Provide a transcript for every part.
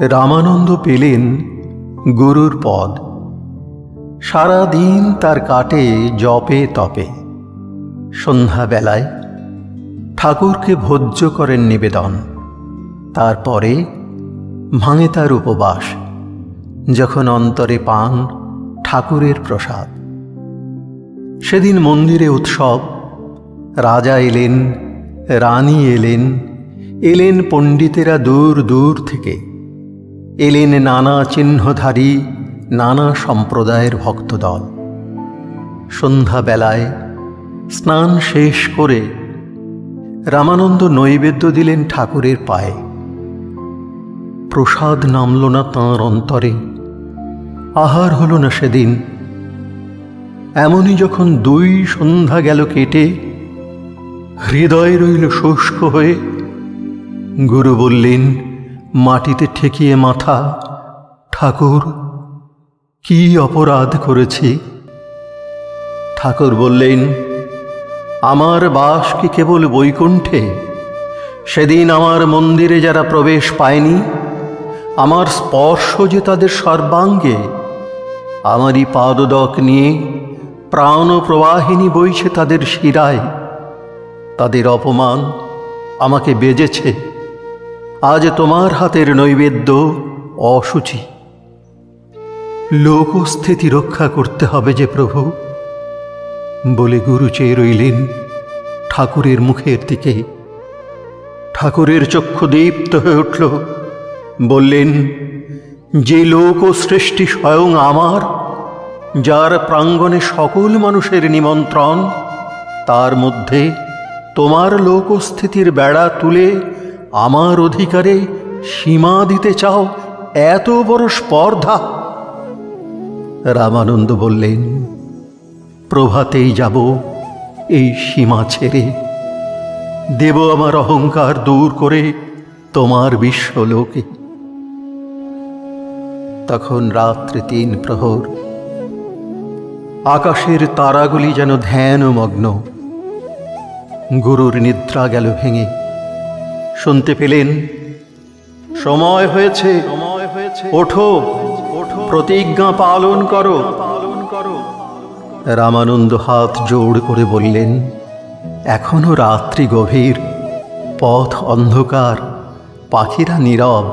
রামানন্দ পেলেন গুরুর পদ। সারা দিন তার কাটে জপে তপে। সন্ধ্যাবেলায় ঠাকুরকে ভোজ্য করেন নিবেদন। তারপরে ভাঙে তার উপবাস, যখন অন্তরে পান ঠাকুরের প্রসাদ। সেদিন মন্দিরে উৎসব। রাজা এলেন, রানী এলেন, এলেন পণ্ডিতেরা দূর দূর থেকে, এলেন নানা চিহ্নধারী নানা সম্প্রদায়ের ভক্তদল। সন্ধ্যাবেলায় স্নান শেষ করে রামানন্দ নৈবেদ্য দিলেন ঠাকুরের পায়ে। প্রসাদ নামল না তাঁর অন্তরে, আহার হল না সেদিন। এমনই যখন 2 সন্ধ্যা গেল কেটে, হৃদয় রইল শুষ্ক হয়ে, গুরু বললেন মাটিতে ঠেকিয়ে মাথা, ঠাকুর কি অপরাধ করেছি? ঠাকুর বললেন, আমার বাস কি কেবল বৈকুণ্ঠে? সেদিন আমার মন্দিরে যারা প্রবেশ পায়নি, আমার স্পর্শ যে তাদের সর্বাঙ্গে, আমারই পাদদক নিয়ে প্রাণ প্রবাহিনী বইছে তাদের শিরায়। তাদের অপমান আমাকে বেজেছে। আজ তোমার হাতের নৈবেদ্য অশুচি। লোকস্থিতি রক্ষা করতে হবে যে প্রভু। বলে গুরু চেয়ে রইলেন ঠাকুরের মুখের দিকে। ঠাকুরের চক্ষু দীপ্ত হয়ে উঠল। বললেন, যে লোক ও সৃষ্টি স্বয়ং আমার, যার প্রাঙ্গণে সকল মানুষের নিমন্ত্রণ, তার মধ্যে তোমার লোকস্থিতির বেড়া তুলে আমার অধিকারে সীমা দিতে চাও, এত বড় স্পর্ধা? রামানন্দ বললেন, প্রভাতেই যাব এই সীমা ছেড়ে, দেব আমার অহংকার দূর করে তোমার বিশ্বলোকে। তখন রাত্রি 3 প্রহর। আকাশের তারাগুলি যেন ধ্যানমগ্ন। গুরুর নিদ্রা গেল ভেঙে। শুনতে পেলেন, সময় হয়েছে, ওঠো, প্রতিজ্ঞা পালন করো। রামানন্দ হাত জোড় করে বললেন, এখনো রাত্রি গভীর, পথ অন্ধকার, পাখিরা নীরব,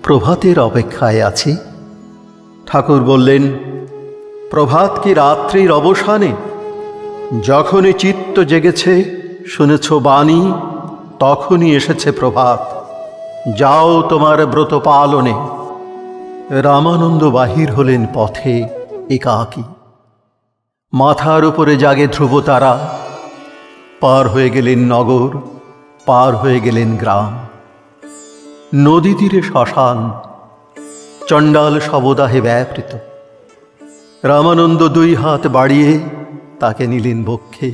প্রভাতের অপেক্ষায় আছি। ঠাকুর বললেন, প্রভাত কি রাত্রির অবসানে? যখনই চিত্ত জেগেছে, শুনেছ বাণী, তখনই এসেছে প্রভাত। যাও তোমার ব্রত পালনে। রামানন্দ বাহির হলেন পথে একাকী। মাথার উপরে জাগে ধ্রুবতারা। পার হয়ে গেলেন নগর, পার হয়ে গেলেন গ্রাম। নদী তীরে শ্মশান, চণ্ডাল শবদাহে ব্যাপৃত। রামানন্দ 2 হাত বাড়িয়ে তাকে নিলেন বক্ষে।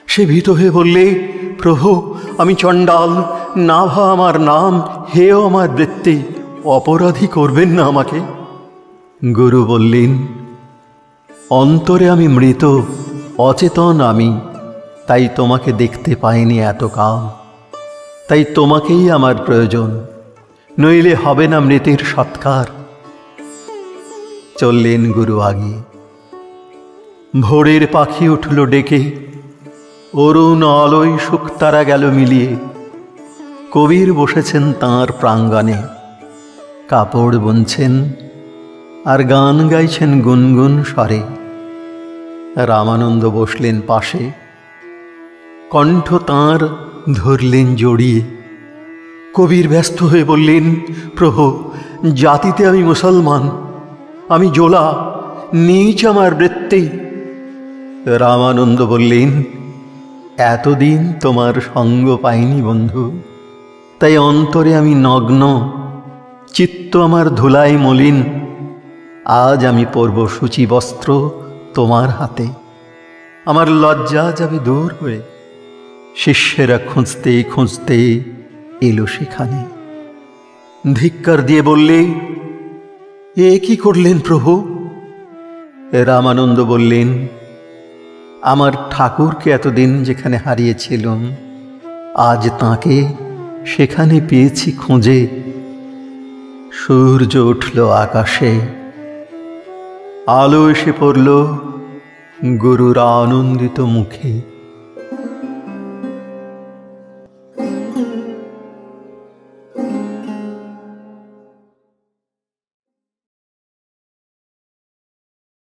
সে ভীত হয়ে বললে, প্রভু আমি চণ্ডাল, নাভা আমার নাম, হেয় আমার বৃত্তি, অপরাধী করবেন না আমাকে। গুরু বললেন, অন্তরে আমি মৃত, অচেতন আমি, তাই তোমাকে দেখতে পাইনি এতকাল। তাই তোমাকেই আমার প্রয়োজন, নইলে হবে না মৃতের সৎকার। চললেন গুরু আগে। ভোরের পাখি উঠল ডেকে, অরুণ আলোয় শুকতারা গেল মিলিয়ে। কবির বসেছেন তাঁর প্রাঙ্গণে, কাপড় বুনছেন আর গান গাইছেন গুনগুন স্বরে। রামানন্দ বসলেন পাশে, কণ্ঠ তাঁর ধরলেন জড়িয়ে। কবির ব্যস্ত হয়ে বললেন, প্রভু জাতিতে আমি মুসলমান, আমি জোলা, নীচ আমার বৃত্তি। রামানন্দ বললেন, এতদিন তোমার সঙ্গ পাইনি বন্ধু, তাই অন্তরে আমি নগ্ন, চিত্ত আমার ধুলায় মলিন। আজ আমি পরব সূচি বস্ত্র তোমার হাতে, আমার লজ্জা যাবে দূর হয়ে। শিষ্যেরা খুঁজতে খুঁজতে এলো সেখানে। ধিক্কার দিয়ে বললে, এ কি করলেন প্রভু? রামানন্দ বললেন, আমার ঠাকুরকে এতদিন যেখানে হারিয়েছিলাম, আজ তাঁকে সেখানে পেয়েছি খুঁজে। সূর্য উঠল আকাশে, আলো এসে পড়ল গুরুর আনন্দিত মুখে।